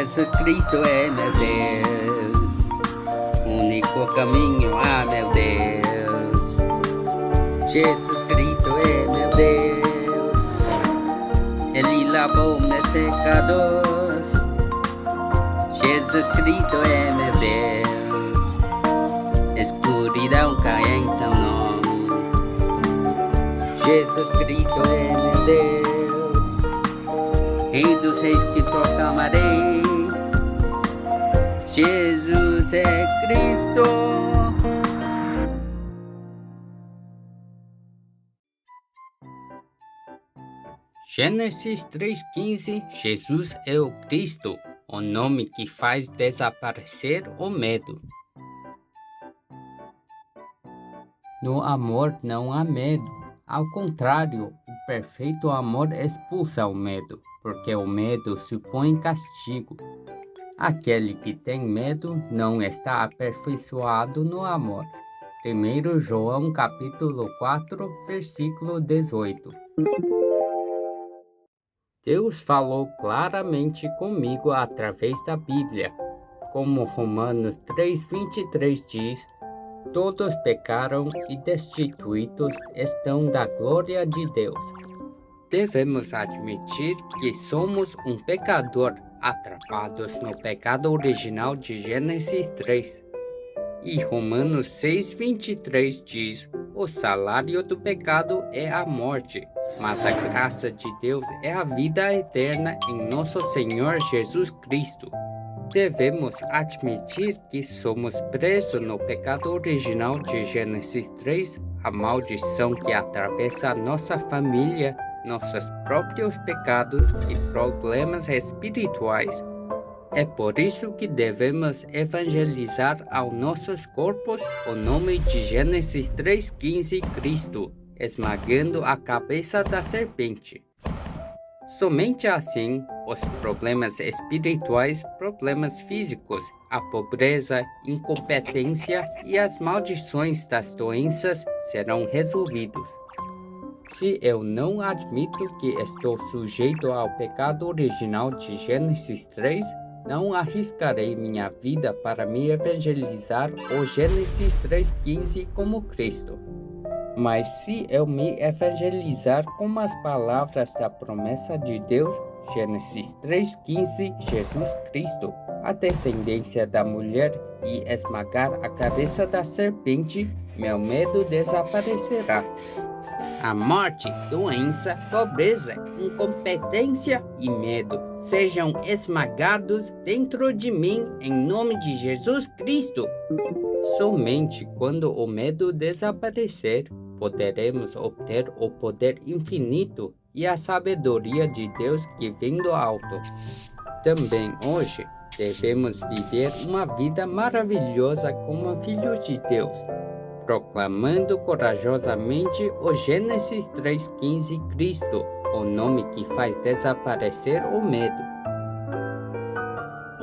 Jesus Cristo é meu Deus, único caminho, meu Deus. Jesus Cristo é meu Deus, Ele lavou meus pecados. Jesus Cristo é meu Deus, escuridão cai em seu nome. Jesus Cristo é meu Deus, Rei dos reis que proclamarei. Jesus é Cristo. Gênesis 3,15. Jesus é o Cristo, o nome que faz desaparecer o medo. No amor não há medo. Ao contrário, o perfeito amor expulsa o medo, porque o medo supõe castigo. Aquele que tem medo não está aperfeiçoado no amor. 1 João capítulo 4, versículo 18. Deus falou claramente comigo através da Bíblia. Como Romanos 3,23 diz, todos pecaram e destituídos estão da glória de Deus. Devemos admitir que somos um pecador, atrapados no pecado original de Gênesis 3. E Romanos 6,23 diz, o salário do pecado é a morte, mas a graça de Deus é a vida eterna em nosso Senhor Jesus Cristo. Devemos admitir que somos presos no pecado original de Gênesis 3, a maldição que atravessa a nossa família, nossos próprios pecados e problemas espirituais. É por isso que devemos evangelizar aos nossos corpos o nome de Gênesis 3,15 Cristo, esmagando a cabeça da serpente. Somente assim, os problemas espirituais, problemas físicos, a pobreza, incompetência e as maldições das doenças serão resolvidos. Se eu não admito que estou sujeito ao pecado original de Gênesis 3, não arriscarei minha vida para me evangelizar o Gênesis 3,15 como Cristo. Mas se eu me evangelizar com as palavras da promessa de Deus, Gênesis 3,15, Jesus Cristo, a descendência da mulher, e esmagar a cabeça da serpente, meu medo desaparecerá. A morte, doença, pobreza, incompetência e medo sejam esmagados dentro de mim em nome de Jesus Cristo. Somente quando o medo desaparecer, poderemos obter o poder infinito e a sabedoria de Deus que vem do alto. Também hoje, devemos viver uma vida maravilhosa como filhos de Deus, proclamando corajosamente o Gênesis 3,15 Cristo, o nome que faz desaparecer o medo.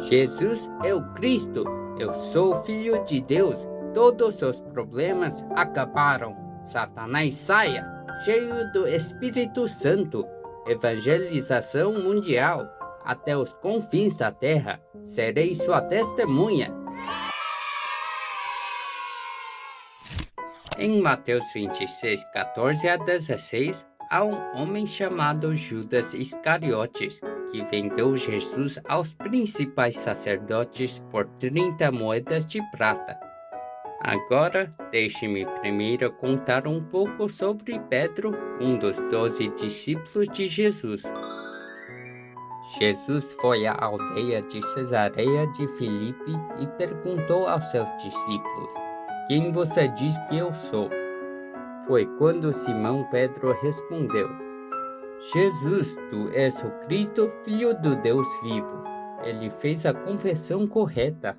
Jesus é o Cristo, eu sou filho de Deus, todos os problemas acabaram. Satanás saia, cheio do Espírito Santo, evangelização mundial, até os confins da terra, serei sua testemunha. Em Mateus 26, 14 a 16, há um homem chamado Judas Iscariotes, que vendeu Jesus aos principais sacerdotes por 30 moedas de prata. Agora, deixe-me primeiro contar um pouco sobre Pedro, um dos 12 discípulos de Jesus. Jesus foi à aldeia de Cesareia de Filipe e perguntou aos seus discípulos, quem você diz que eu sou? Foi quando Simão Pedro respondeu, Jesus, tu és o Cristo, filho do Deus vivo. Ele fez a confissão correta.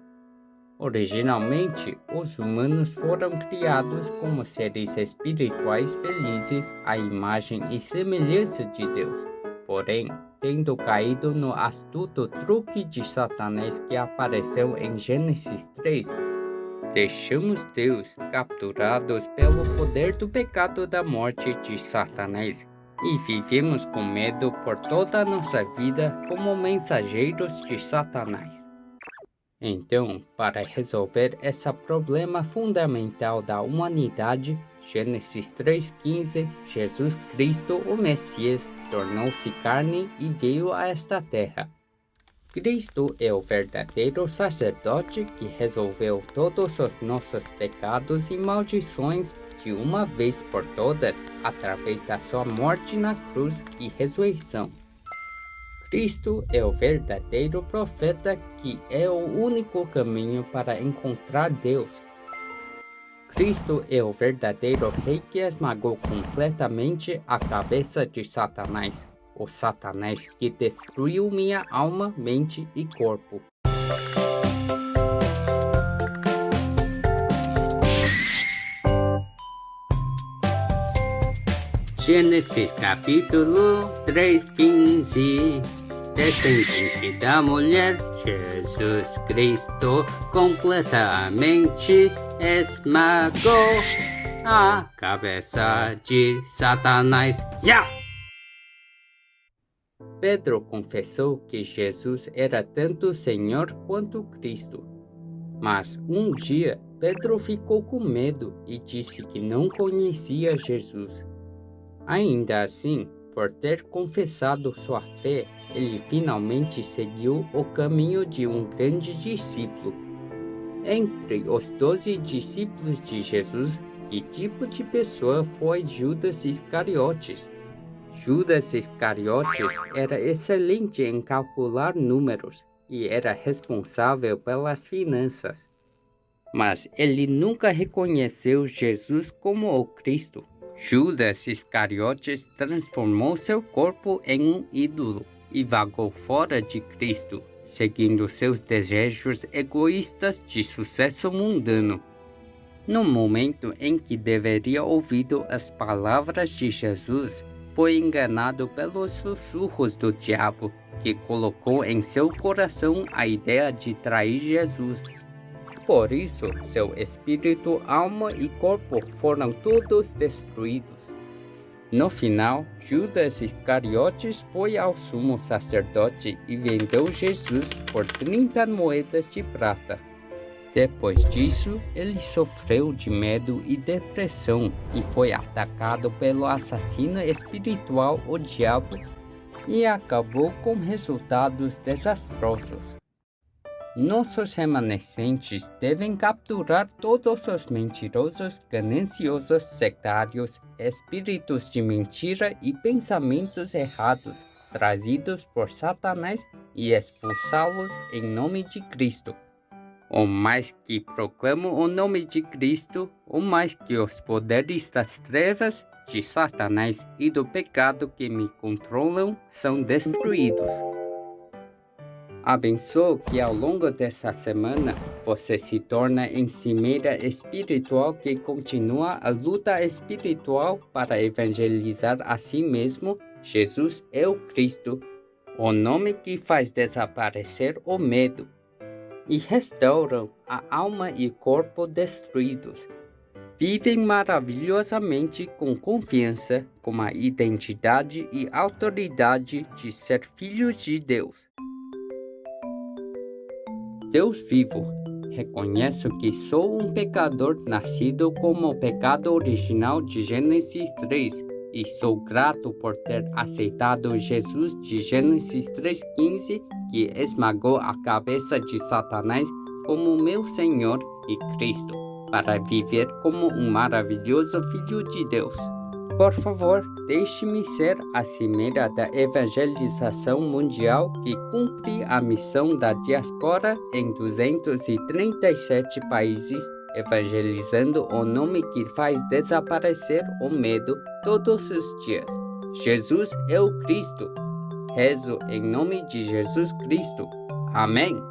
Originalmente, os humanos foram criados como seres espirituais felizes à imagem e semelhança de Deus. Porém, tendo caído no astuto truque de Satanás que apareceu em Gênesis 3, deixamos Deus capturados pelo poder do pecado da morte de Satanás e vivemos com medo por toda a nossa vida como mensageiros de Satanás. Então, para resolver esse problema fundamental da humanidade, Gênesis 3,15, Jesus Cristo, o Messias, tornou-se carne e veio a esta terra. Cristo é o verdadeiro sacerdote que resolveu todos os nossos pecados e maldições de uma vez por todas através da sua morte na cruz e ressurreição. Cristo é o verdadeiro profeta que é o único caminho para encontrar Deus. Cristo é o verdadeiro rei que esmagou completamente a cabeça de Satanás, o Satanás que destruiu minha alma, mente e corpo. Gênesis capítulo 3:15. Descendente da mulher, Jesus Cristo completamente esmagou a cabeça de Satanás. Pedro confessou que Jesus era tanto Senhor quanto Cristo. Mas um dia, Pedro ficou com medo e disse que não conhecia Jesus. Ainda assim, por ter confessado sua fé, ele finalmente seguiu o caminho de um grande discípulo. Entre os 12 discípulos de Jesus, que tipo de pessoa foi Judas Iscariotes? Judas Iscariotes era excelente em calcular números e era responsável pelas finanças. Mas ele nunca reconheceu Jesus como o Cristo. Judas Iscariotes transformou seu corpo em um ídolo e vagou fora de Cristo, seguindo seus desejos egoístas de sucesso mundano. No momento em que deveria ouvir as palavras de Jesus, foi enganado pelos sussurros do diabo, que colocou em seu coração a ideia de trair Jesus. Por isso, seu espírito, alma e corpo foram todos destruídos. No final, Judas Iscariotes foi ao sumo sacerdote e vendeu Jesus por 30 moedas de prata. Depois disso, ele sofreu de medo e depressão e foi atacado pelo assassino espiritual, o diabo, e acabou com resultados desastrosos. Nossos remanescentes devem capturar todos os mentirosos, gananciosos, sectários, espíritos de mentira e pensamentos errados trazidos por Satanás e expulsá-los em nome de Cristo. O mais que proclamo o nome de Cristo, o mais que os poderes das trevas, de Satanás e do pecado que me controlam são destruídos. Abençoo que ao longo dessa semana você se torne enfermeira espiritual que continua a luta espiritual para evangelizar a si mesmo. Jesus é o Cristo, o nome que faz desaparecer o medo e restauram a alma e corpo destruídos. Vivem maravilhosamente com confiança, com a identidade e autoridade de ser filhos de Deus. Deus vivo, reconheço que sou um pecador nascido como o pecado original de Gênesis 3 e sou grato por ter aceitado Jesus de Gênesis 3:15, que esmagou a cabeça de Satanás como meu Senhor e Cristo, para viver como um maravilhoso Filho de Deus. Por favor, deixe-me ser a cimeira da evangelização mundial que cumpre a missão da diáspora em 237 países, evangelizando o nome que faz desaparecer o medo todos os dias. Jesus é o Cristo. Rezo em nome de Jesus Cristo. Amém.